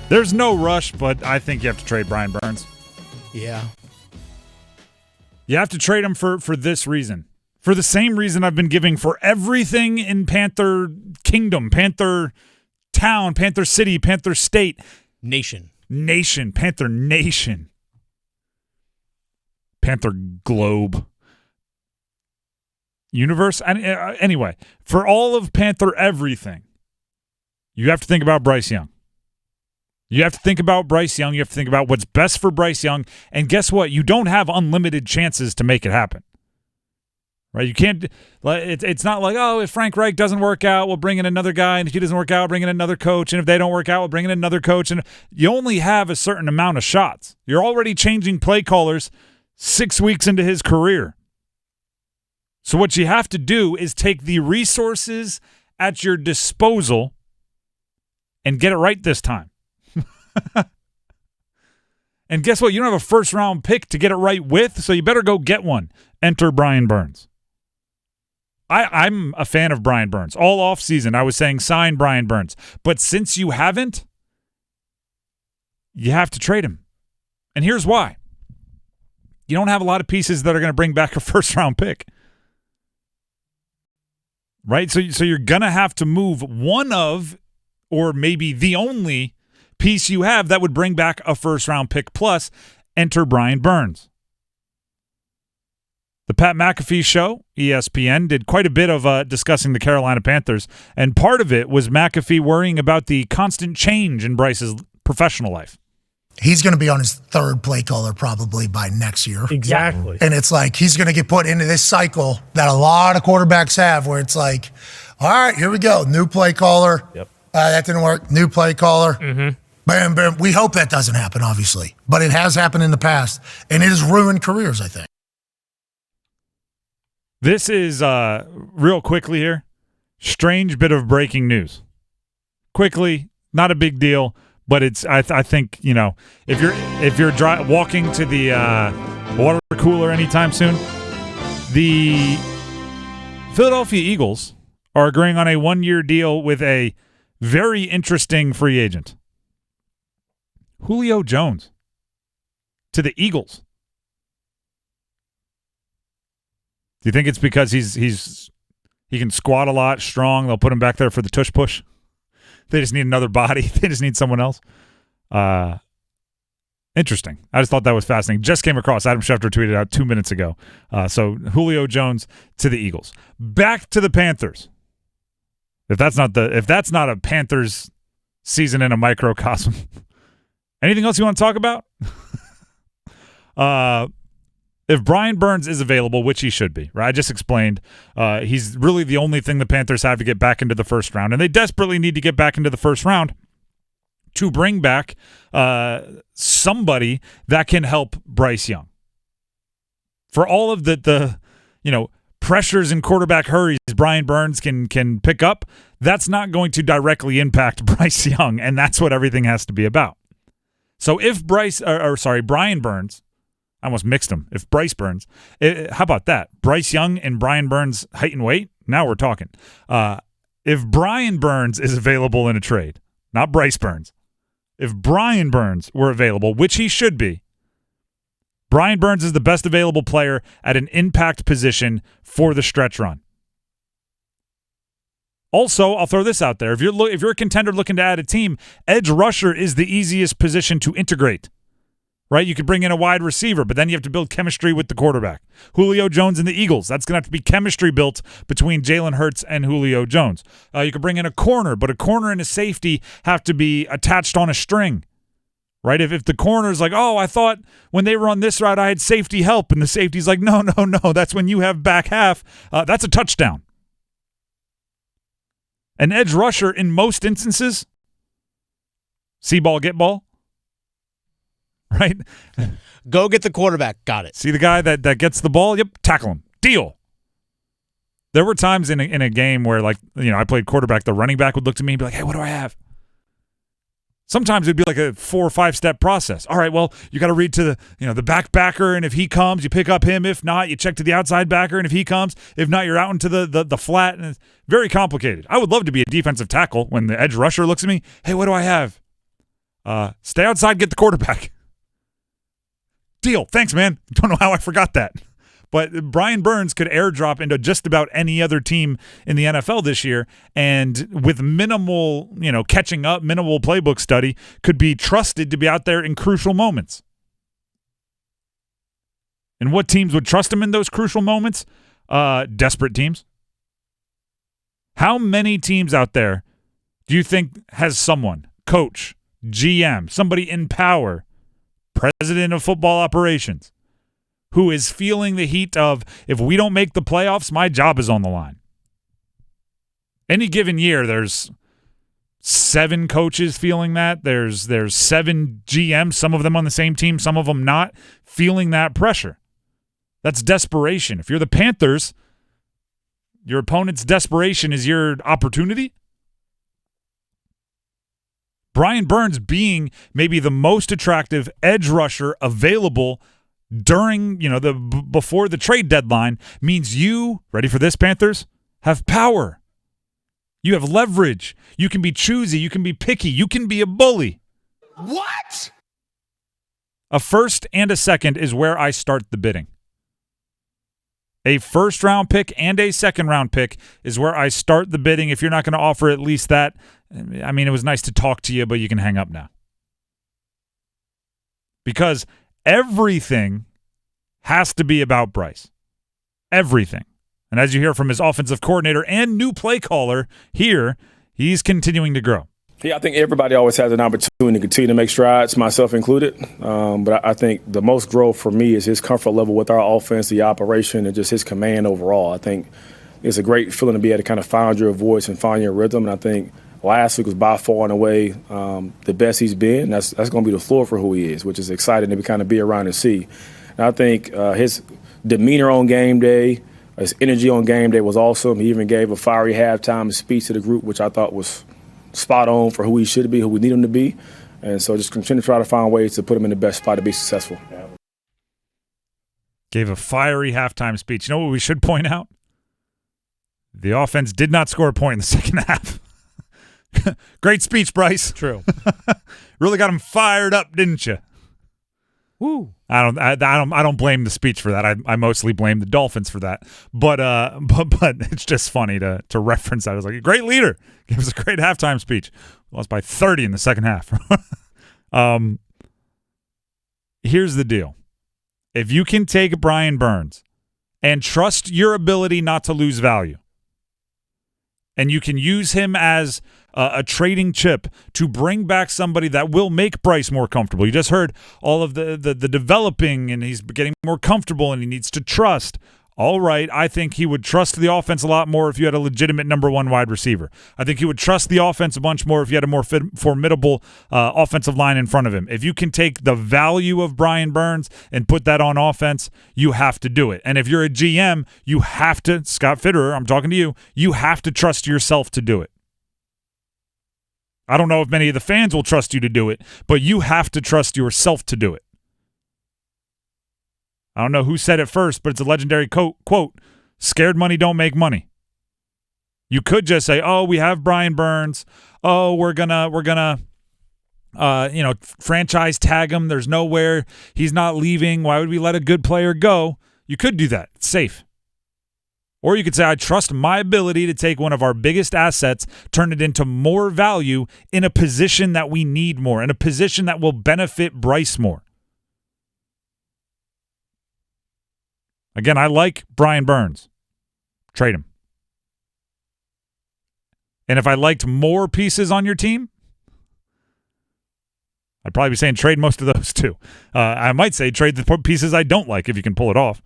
There's no rush, but I think you have to trade Brian Burns. Yeah. You have to trade him for this reason. For the same reason I've been giving for everything in Panther Kingdom, Panther Town, Panther City, Panther State. Nation, Panther Nation. Panther Globe. Universe. Anyway, for all of Panther everything, you have to think about Bryce Young. You have to think about Bryce Young. You have to think about what's best for Bryce Young. And guess what? You don't have unlimited chances to make it happen. Right? You can't – it's not like, oh, if Frank Reich doesn't work out, we'll bring in another guy. And if he doesn't work out, we'll bring in another coach. And if they don't work out, we'll bring in another coach. And you only have a certain amount of shots. You're already changing play callers 6 weeks into his career. So what you have to do is take the resources at your disposal and get it right this time. And guess what? You don't have a first-round pick to get it right with, so you better go get one. Enter Brian Burns. I'm a fan of Brian Burns. All offseason, I was saying sign Brian Burns. But since you haven't, you have to trade him. And here's why. You don't have a lot of pieces that are going to bring back a first-round pick. Right? So you're going to have to move one of, or maybe the only piece you have that would bring back a first-round pick plus. Enter Brian Burns. The Pat McAfee show, ESPN, did quite a bit of discussing the Carolina Panthers, and part of it was McAfee worrying about the constant change in Bryce's professional life. He's going to be on his third play caller probably by next year. Exactly. And it's like he's going to get put into this cycle that a lot of quarterbacks have where it's like, all right, here we go. New play caller. Yep. That didn't work. New play caller. Mm-hmm. Bam, bam. We hope that doesn't happen, obviously. But it has happened in the past, and it has ruined careers, I think. This is, real quickly here, strange bit of breaking news. Quickly, not a big deal, but it's. I think, you know, if you're walking to the water cooler anytime soon, the Philadelphia Eagles are agreeing on a 1-year deal with a very interesting free agent. Julio Jones to the Eagles. Do you think it's because he can squat a lot, strong? They'll put him back there for the tush push. They just need another body. They just need someone else. Interesting. I just thought that was fascinating. Just came across. Adam Schefter tweeted out 2 minutes ago. So Julio Jones to the Eagles. Back to the Panthers. If that's not a Panthers season in a microcosm. Anything else you want to talk about? If Brian Burns is available, which he should be, right? I just explained, he's really the only thing the Panthers have to get back into the first round, and they desperately need to get back into the first round to bring back somebody that can help Bryce Young. For all of the pressures and quarterback hurries Brian Burns can pick up, that's not going to directly impact Bryce Young, and that's what everything has to be about. So if Brian Burns, I almost mixed them. If Bryce Burns, how about that? Bryce Young and Brian Burns height and weight? Now we're talking. If Brian Burns is available in a trade, not Bryce Burns, if Brian Burns were available, which he should be, Brian Burns is the best available player at an impact position for the stretch run. Also, I'll throw this out there. If you're a contender looking to add a team, edge rusher is the easiest position to integrate. Right? You could bring in a wide receiver, but then you have to build chemistry with the quarterback. Julio Jones and the Eagles. That's going to have to be chemistry built between Jalen Hurts and Julio Jones. You could bring in a corner, but a corner and a safety have to be attached on a string. Right? If the corner's like, oh, I thought when they run this route I had safety help, and the safety's like, no, that's when you have back half. That's a touchdown. An edge rusher, in most instances, see ball, get ball. Right? Go get the quarterback. Got it. See the guy that gets the ball? Yep, tackle him. Deal. There were times in a game where, I played quarterback. The running back would look to me and be like, hey, what do I have? Sometimes it'd be like a 4 or 5 step process. All right, well, you got to read to the backer, and if he comes, you pick up him. If not, you check to the outside backer, and if he comes, if not, you're out into the flat, and it's very complicated. I would love to be a defensive tackle when the edge rusher looks at me. Hey, what do I have? Stay outside, get the quarterback. Deal. Thanks, man. Don't know how I forgot that. But Brian Burns could airdrop into just about any other team in the NFL this year, and with minimal, catching up, minimal playbook study, could be trusted to be out there in crucial moments. And what teams would trust him in those crucial moments? Desperate teams. How many teams out there do you think has someone, coach, GM, somebody in power, president of football operations, who is feeling the heat of, if we don't make the playoffs, my job is on the line? Any given year, there's 7 coaches feeling that. There's 7 GMs, some of them on the same team, some of them not, feeling that pressure. That's desperation. If you're the Panthers, your opponent's desperation is your opportunity. Brian Burns being maybe the most attractive edge rusher available during, before the trade deadline means you, ready for this, Panthers, have power. You have leverage. You can be choosy. You can be picky. You can be a bully. What? A first and a second is where I start the bidding. A first-round pick and a second-round pick is where I start the bidding. If you're not going to offer at least that, I mean, it was nice to talk to you, but you can hang up now. Because everything has to be about Bryce. Everything. And as you hear from his offensive coordinator and new play caller here, he's continuing to grow. Yeah, I think everybody always has an opportunity to continue to make strides, myself included. But I think the most growth for me is his comfort level with our offense, the operation, and just his command overall. I think it's a great feeling to be able to kind of find your voice and find your rhythm. And I think last week was by far and away the best he's been. That's going to be the floor for who he is, which is exciting to kind of be around and see. And I think his demeanor on game day, his energy on game day was awesome. He even gave a fiery halftime speech to the group, which I thought was spot on for who he should be, who we need him to be. And so just continue to try to find ways to put him in the best spot to be successful. Gave a fiery halftime speech. You know what we should point out? The offense did not score a point in the second half. Great speech, Bryce. True. Really got him fired up, didn't you? Woo. I don't blame the speech for that. I mostly blame the Dolphins for that. But it's just funny to reference that. I was like, great leader. Gave us a great halftime speech. Lost by 30 in the second half. Here's the deal. If you can take Brian Burns and trust your ability not to lose value, and you can use him as a trading chip to bring back somebody that will make Bryce more comfortable. You just heard all of the developing, and he's getting more comfortable, and he needs to trust. All right, I think he would trust the offense a lot more if you had a legitimate number 1 wide receiver. I think he would trust the offense a bunch more if you had a more formidable offensive line in front of him. If you can take the value of Brian Burns and put that on offense, you have to do it. And if you're a GM, you have to, Scott Fitterer, I'm talking to you have to trust yourself to do it. I don't know if many of the fans will trust you to do it, but you have to trust yourself to do it. I don't know who said it first, but it's a legendary quote, scared money don't make money. You could just say, oh, we have Brian Burns. Oh, we're gonna franchise tag him. There's nowhere. He's not leaving. Why would we let a good player go? You could do that. It's safe. Or you could say, I trust my ability to take one of our biggest assets, turn it into more value in a position that we need more, in a position that will benefit Bryce more. Again, I like Brian Burns. Trade him. And if I liked more pieces on your team, I'd probably be saying trade most of those too. I might say trade the pieces I don't like if you can pull it off.